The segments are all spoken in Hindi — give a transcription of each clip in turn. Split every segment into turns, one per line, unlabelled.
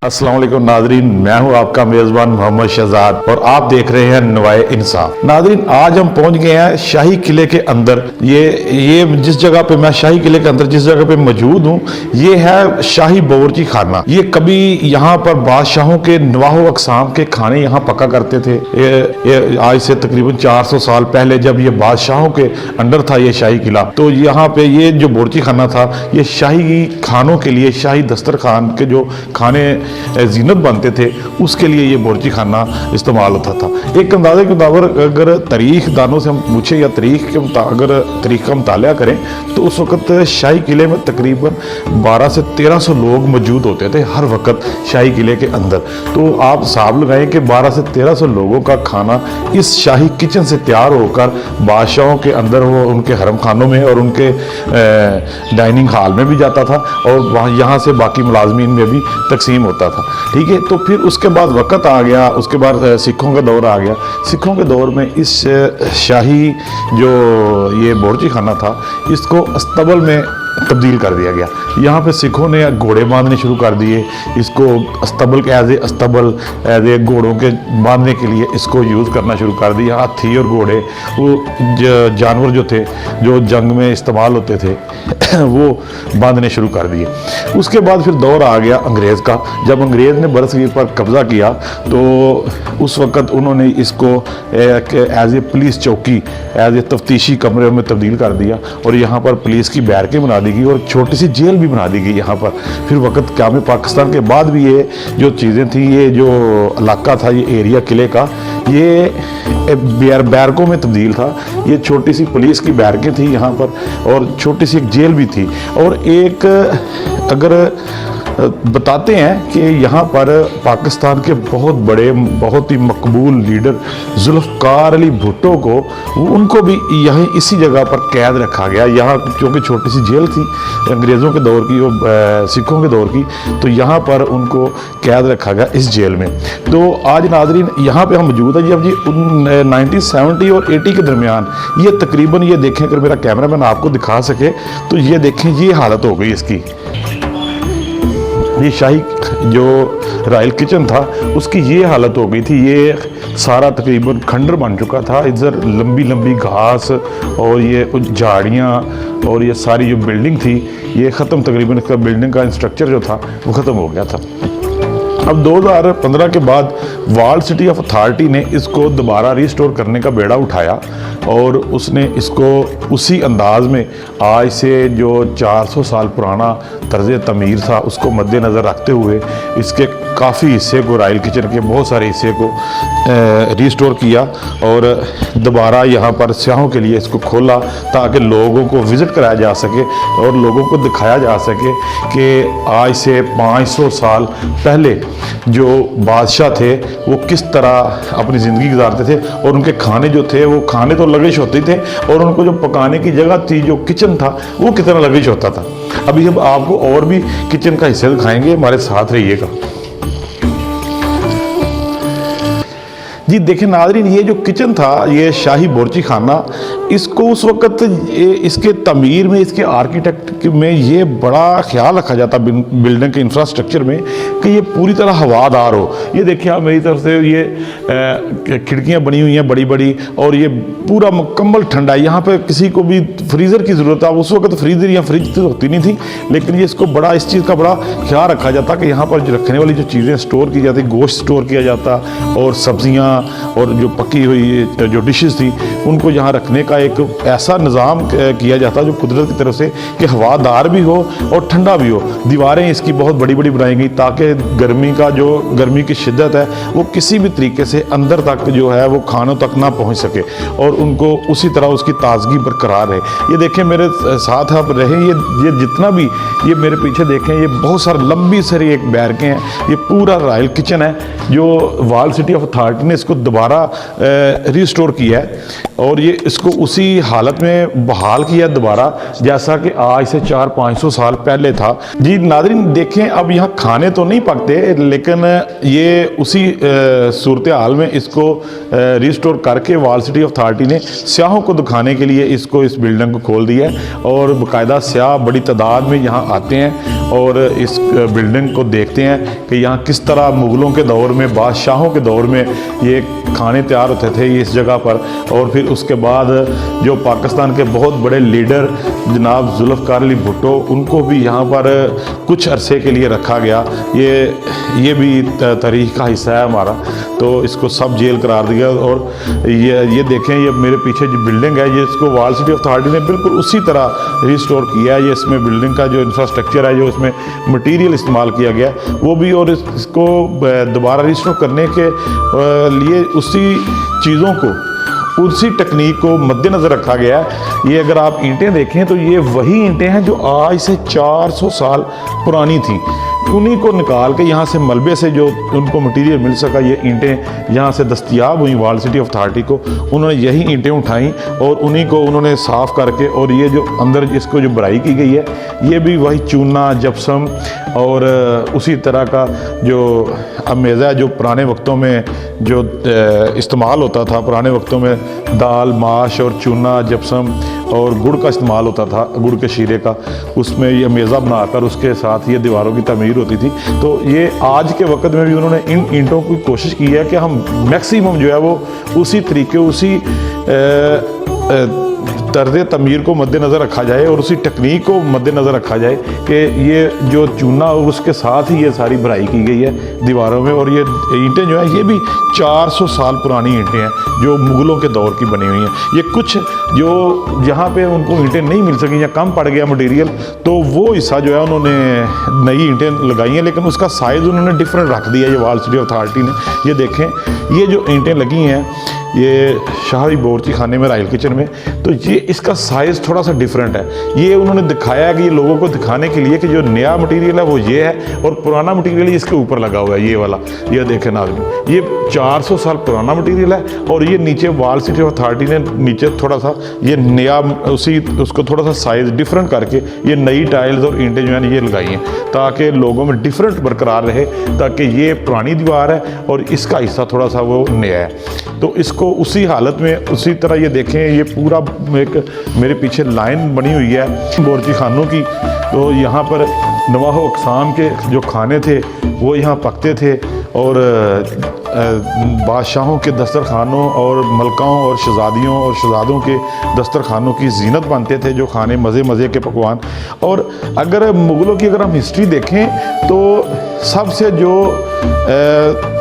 अस्सलाम वालेकुम नाजरीन, मैं हूं आपका मेज़बान मोहम्मद शहजाद और आप देख रहे हैं नवाए इंसाफ। नाजरीन, आज हम पहुंच गए हैं शाही किले के अंदर। ये जिस जगह पे मैं शाही किले के अंदर जिस जगह पे मौजूद हूं, ये है शाही बावर्ची खाना। ये कभी यहाँ पर बादशाहों के नवाहो अकसाम के खाने यहाँ पका करते थे। ये आज से तकरीबन 400 साल पहले जब ये बादशाहों के अंडर था ये शाही किला, तो यहाँ पे ये जो बावर्ची खाना था, ये शाही खानों के लिए, शाही दस्तरखान के जो खाने जीनत बनते थे उसके लिए ये बावर्ची खाना इस्तेमाल होता था। एक अंदाजे के मुताबिक अगर तारीख दानों से हम पूछें या अगर तारीख का मुताला करें तो उस वक़्त शाही किले में तकरीबन 1200 से 1300 लोग मौजूद होते थे हर वक्त शाही किले के अंदर। तो आप हिसाब लगाएं कि 1200 से 1300 लोगों का खाना इस शाही किचन से तैयार होकर बादशाहों के अंदर, वो उनके हरम खानों में और उनके डाइनिंग हॉल में भी जाता था और वहाँ यहाँ से बाकी मुलाजमीन में भी तकसीम होता था। ठीक है, तो फिर उसके बाद वक़्त आ गया, उसके बाद सिखों का दौर आ गया। सिखों के दौर में इस शाही जो ये बावर्ची खाना था, इसको अस्तबल में तब्दील कर दिया गया। यहाँ पे सिखों ने घोड़े बांधने शुरू कर दिए। इसको अस्तबल के एज ए घोड़ों के बांधने के लिए इसको यूज़ करना शुरू कर दिया। हाथी और घोड़े वो जानवर जो थे, जो जंग में इस्तेमाल होते थे वो बांधने शुरू कर दिए। उसके बाद फिर दौर आ गया अंग्रेज़ का। जब अंग्रेज़ ने बरसगीर पर कब्ज़ा किया तो उस वक़्त उन्होंने इसको एज ए पुलिस चौकी, एज ए तफ्तीशी कमरे में तब्दील कर दिया और यहाँ पर पुलिस की बैरकें बना दी गई और छोटी सी जेल भी बना दी गई यहाँ पर। फिर वक़्त क़याम पाकिस्तान के बाद भी ये जो चीज़ें थी, ये जो इलाका था, ये एरिया किले का, ये बैरकों में तब्दील था। ये छोटी सी पुलिस की बैरकें थी यहाँ पर और छोटी सी एक जेल भी थी। और एक अगर बताते हैं कि यहाँ पर पाकिस्तान के बहुत बड़े, बहुत ही मकबूल लीडर जुल्फ़कार अली भुट्टो को, उनको भी यहीं इसी जगह पर कैद रखा गया। यहाँ क्योंकि छोटी सी जेल थी अंग्रेज़ों के दौर की, वो सिखों के दौर की, तो यहाँ पर उनको कैद रखा गया इस जेल में। तो आज नाजरीन यहाँ पे हम मौजूद हैं। जब जी 1970 और 80 के दरमियान ये तकरीबन, ये देखें, अगर मेरा कैमरामैन आपको दिखा सके तो ये देखें, ये हालत हो गई इसकी। ये शाही जो रॉयल किचन था उसकी ये हालत हो गई थी। ये सारा तकरीबन खंडर बन चुका था। इधर लंबी लंबी घास और ये कुछ झाड़ियाँ और ये सारी जो बिल्डिंग थी ये ख़त्म, तकरीबन इसका बिल्डिंग का स्ट्रक्चर जो था वो ख़त्म हो गया था। अब 2015 के बाद वर्ल्ड सिटी ऑफ अथॉरिटी ने इसको दोबारा रिस्टोर करने का बेड़ा उठाया और उसने इसको उसी अंदाज में, आज से जो 400 साल पुराना तर्ज तमीर था उसको मद्देनज़र रखते हुए, इसके काफ़ी हिस्से को, रॉयल किचन के बहुत सारे हिस्से को रिस्टोर किया और दोबारा यहाँ पर सियाहों के लिए इसको खोला ताकि लोगों को विज़िट कराया जा सके और लोगों को दिखाया जा सके कि आज से 500 साल पहले जो बादशाह थे वो किस तरह अपनी ज़िंदगी गुजारते थे और उनके खाने जो थे वो खाने तो लगिश होते थे और उनको जो पकाने की जगह थी, जो किचन था, वो कितना लगिश होता था। अभी हम आपको और भी किचन का हिस्सा दिखाएंगे, हमारे साथ रहिएगा। जी देखें नाज़रीन, ये जो किचन था, ये शाही बावर्ची खाना, इसको उस वक़्त इसके तमीर में, इसके आर्किटेक्ट में ये बड़ा ख्याल रखा जाता बिल्डिंग के इंफ्रास्ट्रक्चर में कि ये पूरी तरह हवादार हो। ये देखिए आप मेरी तरफ से, ये खिड़कियाँ बनी हुई हैं बड़ी बड़ी और ये पूरा मुकम्मल ठंडा है। यहाँ पे किसी को भी फ्रीज़र की ज़रूरत है। उस वक्त फ्रीज़र या फ्रिज तो होती नहीं थी, लेकिन ये इसको बड़ा, इस चीज़ का बड़ा ख्याल रखा जाता कि यहाँ पर जो रखने वाली जो चीज़ें स्टोर की जाती, गोश्त स्टोर किया जाता और सब्ज़ियाँ और जो पकी हुई जो डिशेस थी उनको यहाँ रखने का एक ऐसा निज़ाम किया जाता जो कुदरत की तरफ से कि हवादार भी हो और ठंडा भी हो। दीवारें इसकी बहुत बड़ी बड़ी बनाई गई ताकि गर्मी की शिद्दत है वो किसी भी तरीके से अंदर तक जो है वो खानों तक ना पहुँच सके और उनको उसी तरह उसकी ताजगी बरकरार है। ये देखें मेरे साथ आप रहें, ये जितना भी ये मेरे पीछे देखें, ये बहुत सारी लंबी सारी एक बैरकें हैं। ये पूरा रॉयल किचन है जो वर्ल्ड सिटी ऑफ अथॉरिटी ने इसको दोबारा रिस्टोर किया है। और ये इसको उसी हालत में बहाल किया दोबारा जैसा कि आज से 400-500 साल पहले था। जी नाज़रीन देखें, अब यहाँ खाने तो नहीं पकते, लेकिन ये उसी सूरत हाल में इसको रिस्टोर करके वॉल सिटी अथॉरिटी ने सियाहों को दिखाने के लिए इसको इस बिल्डिंग को खोल दिया है और बाकायदा सियाह बड़ी तादाद में यहाँ आते हैं और इस बिल्डिंग को देखते हैं कि यहाँ किस तरह मुग़लों के दौर में, बादशाहों के दौर में ये खाने तैयार होते थे इस जगह पर। और फिर उसके बाद जो पाकिस्तान के बहुत बड़े लीडर जनाब जुल्फ़िकार अली भुट्टो, उनको भी यहाँ पर कुछ अरसे के लिए रखा गया। ये भी तारीख़ का हिस्सा है हमारा, तो इसको सब जेल करार दिया। और ये देखें, ये मेरे पीछे जो बिल्डिंग है, ये इसको वॉल सिटी अथॉरिटी ने बिल्कुल उसी तरह रिस्टोर किया है। ये इसमें बिल्डिंग का जो इंफ्रास्ट्रक्चर है, जो इसमें मटेरियल इस्तेमाल किया गया वो भी, और इसको दोबारा रिस्टोर करने के लिए उसी चीज़ों को, उसी टेक्निक को मद्देनज़र रखा गया है। ये अगर आप ईंटें देखें तो ये वही ईंटें हैं जो आज से 400 साल पुरानी थी। उन्हीं को निकाल के यहाँ से मलबे से जो उनको मटेरियल मिल सका, ये ईंटें यहाँ से दस्तयाब हुई वॉल सिटी अथॉरिटी को, उन्होंने यही ईंटें उठाई और उन्हीं को उन्होंने साफ़ करके, और ये जो अंदर इसको जो भराई की गई है, ये भी वही चूना, जिप्सम और उसी तरह का जो अमेज़ा जो पुराने वक्तों में जो इस्तेमाल होता था। पुराने वक्तों में दाल, माश और चूना, जिप्सम और गुड़ का इस्तेमाल होता था, गुड़ के शीरे का, उसमें ये मेज़ा बनाकर उसके साथ ये दीवारों की तमीर होती थी। तो ये आज के वक्त में भी उन्होंने इन ईंटों की कोशिश की है कि हम मैक्सिमम जो है वो उसी तरीके, उसी तर्ज़ तमीर को मद्देनज़र रखा जाए और उसी टेक्निक को मद्देनज़र रखा जाए कि ये जो चूना और उसके साथ ही ये सारी भराई की गई है दीवारों में। और ये ईंटें जो हैं, ये भी 400 साल पुरानी ईंटें हैं जो मुग़लों के दौर की बनी हुई हैं। ये कुछ जो जहाँ पे उनको ईंटें नहीं मिल सकी या कम पड़ गया मटेरियल, तो वो हिस्सा जो है उन्होंने नई ईंटें लगाई हैं, लेकिन उसका साइज़ उन्होंने डिफरेंट रख दिया ये वॉल सिटी अथॉरिटी ने। ये देखें, ये जो ईंटें लगी हैं ये शाही बावर्ची खाने में, रायल किचन में, तो ये इसका साइज़ थोड़ा सा डिफरेंट है। ये उन्होंने दिखाया कि ये लोगों को दिखाने के लिए कि जो नया मटेरियल है वो ये है और पुराना मटेरियल इसके ऊपर लगा हुआ है, ये वाला। ये देखें नाज़रीन, ये 400 साल पुराना मटेरियल है और ये नीचे वॉल सिटी अथॉरिटी ने नीचे थोड़ा सा ये नया उसको थोड़ा सा साइज़ डिफरेंट करके ये नई टाइल्स और ईंटें जो है ये लगाई हैं ताकि लोगों में डिफरेंट बरकरार रहे, ताकि ये पुरानी दीवार है और इसका हिस्सा थोड़ा सा वो नया है। तो इसको उसी हालत में, उसी तरह ये देखें, ये पूरा एक मेरे पीछे लाइन बनी हुई है बावर्ची खानों की। तो यहाँ पर नवाह अक़साम के जो खाने थे वो यहाँ पकते थे और बादशाहों के दस्तरखानों और मलकाओं और शहज़ादियों और शहज़ादों के दस्तरखानों की जीनत बनते थे जो खाने, मज़े मज़े के पकवान। और अगर मुग़लों की अगर हम हिस्ट्री देखें तो सबसे जो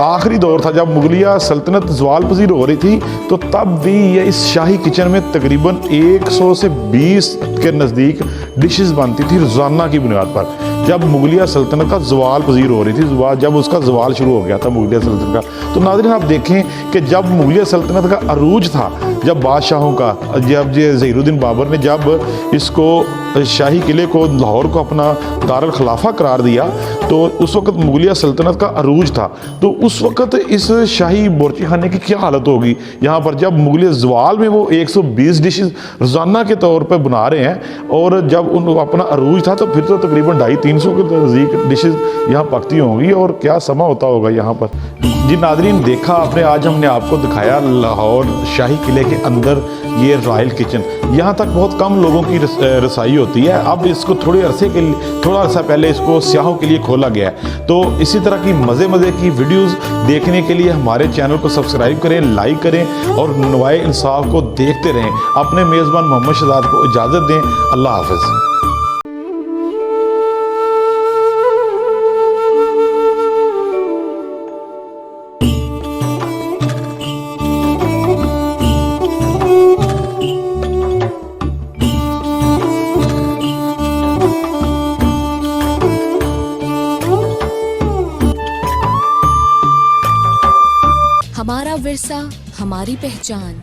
आखिरी दौर था जब मुगलिया सल्तनत ज़वाल पज़ीर हो रही थी, तो तब भी ये इस शाही किचन में तकरीबन 100 से 20 के नज़दीक डिशेस बनती थी रोज़ाना की बुनियाद पर। जब मुगलिया सल्तनत का ज़वाल पज़ीर हो रही थी, जब उसका ज़वाल शुरू हो गया था मुगलिया सल्तनत का, तो नाज़रीन आप देखें कि जब मुगलिया सल्तनत का अरूज था, जब बादशाहों का, जब ज़हीरुद्दीन बाबर ने जब इसको शाही किले को, लाहौर को अपना दारुल खिलाफा करार दिया, तो उस वक्त मुगलिया सल्तनत का अरूज था। तो उस वक्त इस शाही बावर्ची खाने की क्या हालत होगी यहाँ पर, जब मुगलिया ज़वाल में वो 120 डिशेस रोज़ाना के तौर पर बना रहे हैं, और जब उन अपना अरूज था तो फिर तो तकरीबन 250-300 के नज़दीक डिशेस यहाँ पकती होंगी, और क्या समा होता होगा यहाँ पर। जी नाज़रीन, देखा आपने, आज हमने आपको दिखाया लाहौर शाही किले के अंदर ये रॉयल किचन। यहाँ तक बहुत कम लोगों की रसाई होती है। अब इसको थोड़ा अर्सा पहले इसको सियाहों के लिए खोला गया है। तो इसी तरह की मज़े की वीडियोस देखने के लिए हमारे चैनल को सब्सक्राइब करें, लाइक करें और नवाए इंसाफ को देखते रहें। अपने मेज़बान मोहम्मद शहजाद को इजाज़त दें। अल्लाह हाफ़िज़।
हमारा विरसा, हमारी पहचान।